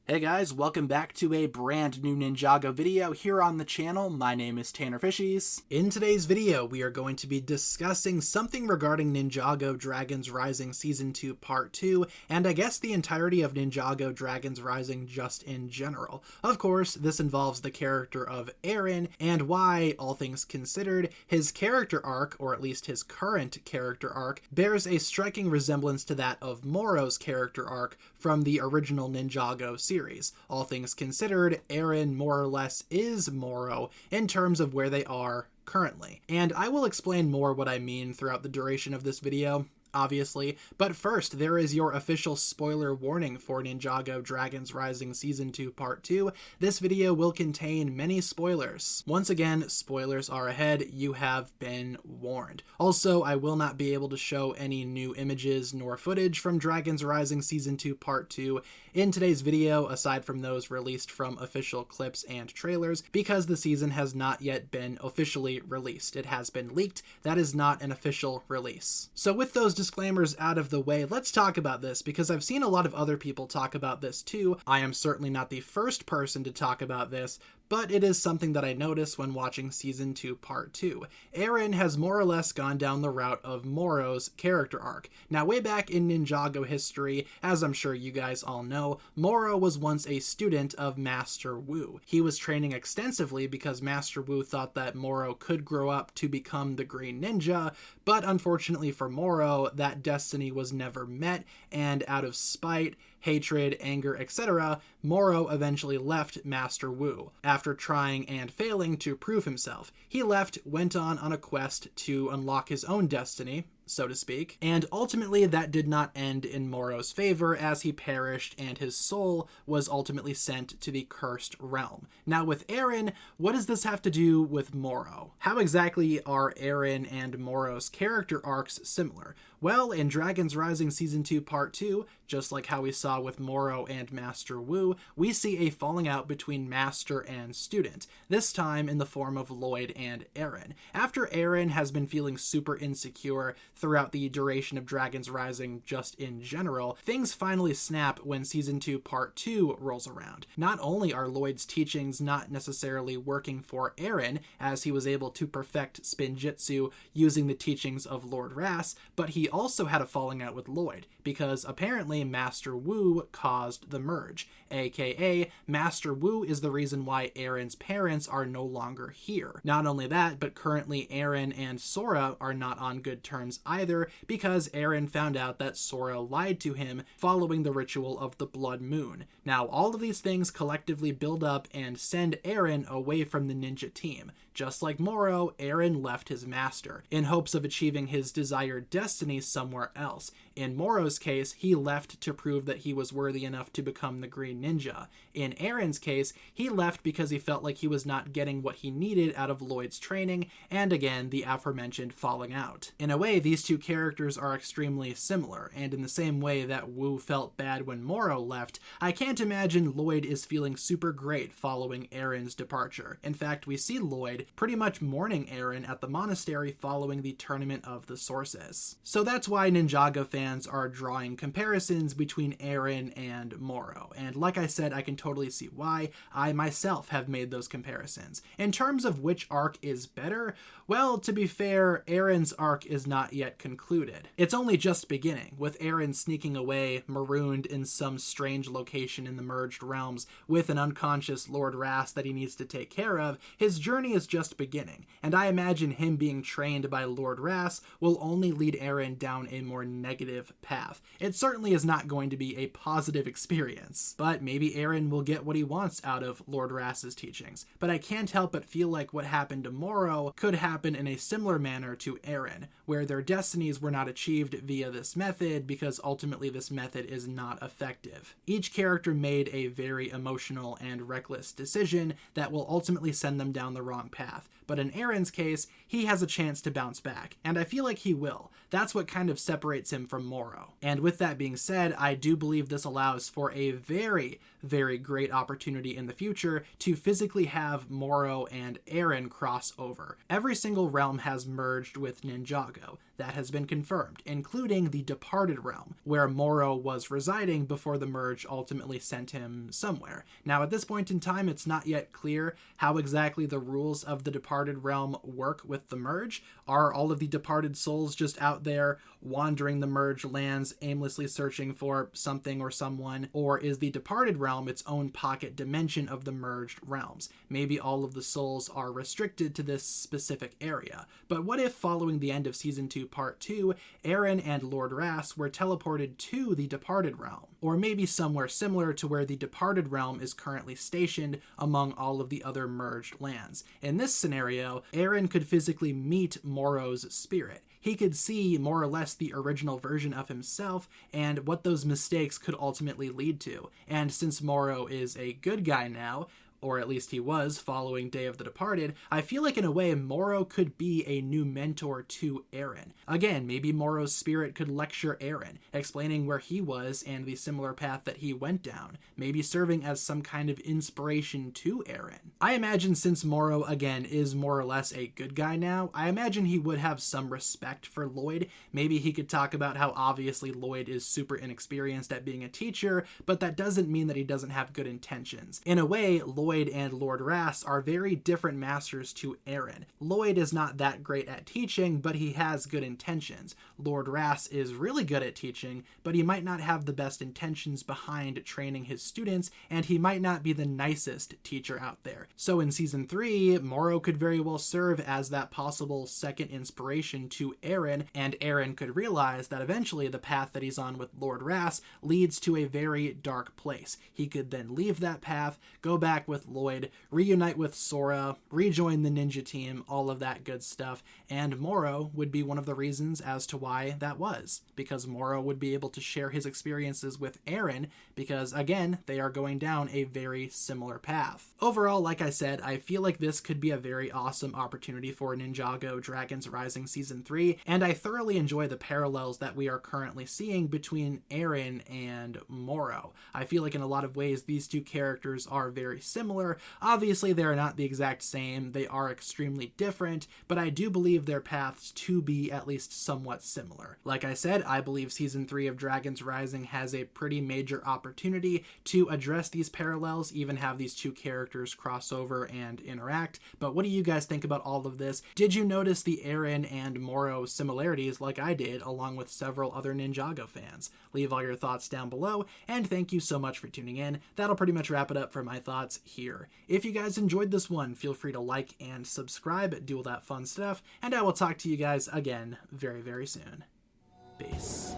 Hey guys, welcome back to a brand new Ninjago video here on the channel. My name is TannerFishies. In today's video, we are going to be discussing something regarding Ninjago Dragons Rising Season 2 Part 2, and I guess the entirety of Ninjago Dragons Rising just in general. Of course, this involves the character of Arin, and why, all things considered, his character arc, or at least his current character arc, bears a striking resemblance to that of Morrow's character arc from the original Ninjago series. All things considered, Arin more or less is Morrow in terms of where they are currently. And I will explain more what I mean throughout the duration of this video, obviously, but first, there is your official spoiler warning for Ninjago Dragons Rising Season 2 Part 2. This video will contain many spoilers. Once again, spoilers are ahead, you have been warned. Also, I will not be able to show any new images nor footage from Dragons Rising Season 2 Part 2 in today's video, aside from those released from official clips and trailers, because the season has not yet been officially released. It has been leaked, that is not an official release. So with those disclaimers out of the way, let's talk about this, because I've seen a lot of other people talk about this too. I am certainly not the first person to talk about this, but it is something that I noticed when watching Season 2 Part 2. Arin has more or less gone down the route of Morrow's character arc. Now, way back in Ninjago history, as I'm sure you guys all know, Morrow was once a student of Master Wu. He was training extensively because Master Wu thought that Morrow could grow up to become the Green Ninja, but unfortunately for Morrow, that destiny was never met, and out of spite, hatred, anger, etc., Morrow eventually left Master Wu. After trying and failing to prove himself, he left, went on a quest to unlock his own destiny, so to speak, and ultimately that did not end in Morrow's favor, as he perished and his soul was ultimately sent to the Cursed Realm. Now with Arin, what does this have to do with Morrow? How exactly are Arin and Morrow's character arcs similar? Well, in Dragons Rising Season 2 Part 2, just like how we saw with Morrow and Master Wu, we see a falling out between master and student, this time in the form of Lloyd and Arin. After Arin has been feeling super insecure throughout the duration of Dragons Rising just in general, things finally snap when Season 2 Part 2 rolls around. Not only are Lloyd's teachings not necessarily working for Arin, as he was able to perfect Spinjitzu using the teachings of Lord Ras, but he also had a falling out with Lloyd, because apparently Master Wu caused the merge, aka Master Wu is the reason why Arin's parents are no longer here. Not only that, but currently Arin and Sora are not on good terms either, because Arin found out that Sora lied to him following the ritual of the Blood Moon. Now, all of these things collectively build up and send Arin away from the ninja team. Just like Morrow, Arin left his master, in hopes of achieving his desired destiny somewhere else. In Morrow's case, he left to prove that he was worthy enough to become the Green Ninja. In Arin's case, he left because he felt like he was not getting what he needed out of Lloyd's training, and again, the aforementioned falling out. In a way, these two characters are extremely similar, and in the same way that Wu felt bad when Morrow left, I can't imagine Lloyd is feeling super great following Arin's departure. In fact, we see Lloyd pretty much mourning Arin at the monastery following the Tournament of the Sources. So that's why Ninjago fans are drawing comparisons between Arin and Morrow, and like I said, I can totally see why. I myself have made those comparisons. In terms of which arc is better, well, to be fair, Arin's arc is not yet concluded. It's only just beginning, with Arin sneaking away, marooned in some strange location in the Merged Realms with an unconscious Lord Ras that he needs to take care of. His journey is just beginning, and I imagine him being trained by Lord Ras will only lead Arin down a more negative path. It certainly is not going to be a positive experience, but maybe Arin will get what he wants out of Lord Ras's teachings. But I can't help but feel like what happened to Morrow could happen in a similar manner to Arin, where their destinies were not achieved via this method because ultimately this method is not effective. Each character made a very emotional and reckless decision that will ultimately send them down the wrong path. path. But in Arin's case, he has a chance to bounce back, and I feel like he will. That's what kind of separates him from Morrow. And with that being said, I do believe this allows for a very, very great opportunity in the future to physically have Morrow and Arin cross over. Every single realm has merged with Ninjago. That has been confirmed, including the Departed Realm, where Morrow was residing before the merge ultimately sent him somewhere. Now, at this point in time, it's not yet clear how exactly the rules of the Departed Realm work with the merge. Are all of the departed souls just out there wandering the merged lands, aimlessly searching for something or someone? Or is the Departed Realm its own pocket dimension of the merged realms? Maybe all of the souls are restricted to this specific area. But what if, following the end of Season 2, Part 2, Arin and Lord Ras were teleported to the Departed Realm? Or maybe somewhere similar to where the Departed Realm is currently stationed among all of the other merged lands. In this scenario, Arin could physically meet Morrow's spirit. He could see more or less the original version of himself and what those mistakes could ultimately lead to. And since Morrow is a good guy now, or at least he was following Day of the Departed, I feel like in a way Morrow could be a new mentor to Arin. Again, maybe Morrow's spirit could lecture Arin, explaining where he was and the similar path that he went down, maybe serving as some kind of inspiration to Arin. I imagine since Morrow, again, is more or less a good guy now, I imagine he would have some respect for Lloyd. Maybe he could talk about how obviously Lloyd is super inexperienced at being a teacher, but that doesn't mean that he doesn't have good intentions. In a way, Lloyd and Lord Ras are very different masters to Arin. Lloyd is not that great at teaching, but he has good intentions. Lord Ras is really good at teaching, but he might not have the best intentions behind training his students, and he might not be the nicest teacher out there. So in Season 3, Morrow could very well serve as that possible second inspiration to Arin, and Arin could realize that eventually the path that he's on with Lord Ras leads to a very dark place. He could then leave that path, go back with Lloyd, reunite with Sora, rejoin the ninja team, all of that good stuff, and Morrow would be one of the reasons as to why that was, because Morrow would be able to share his experiences with Arin, because again, they are going down a very similar path. Overall, like I said, I feel like this could be a very awesome opportunity for Ninjago Dragons Rising Season 3, and I thoroughly enjoy the parallels that we are currently seeing between Arin and Morrow. I feel like in a lot of ways these two characters are very similar. Obviously, they are not the exact same, they are extremely different, but I do believe their paths to be at least somewhat similar. Like I said, I believe Season 3 of Dragons Rising has a pretty major opportunity to address these parallels, even have these two characters cross over and interact. But what do you guys think about all of this? Did you notice the Arin and Morrow similarities like I did, along with several other Ninjago fans? Leave all your thoughts down below, and thank you so much for tuning in. That'll pretty much wrap it up for my thoughts here. If you guys enjoyed this one, feel free to like and subscribe, do all that fun stuff, and I will talk to you guys again very, very soon. Peace.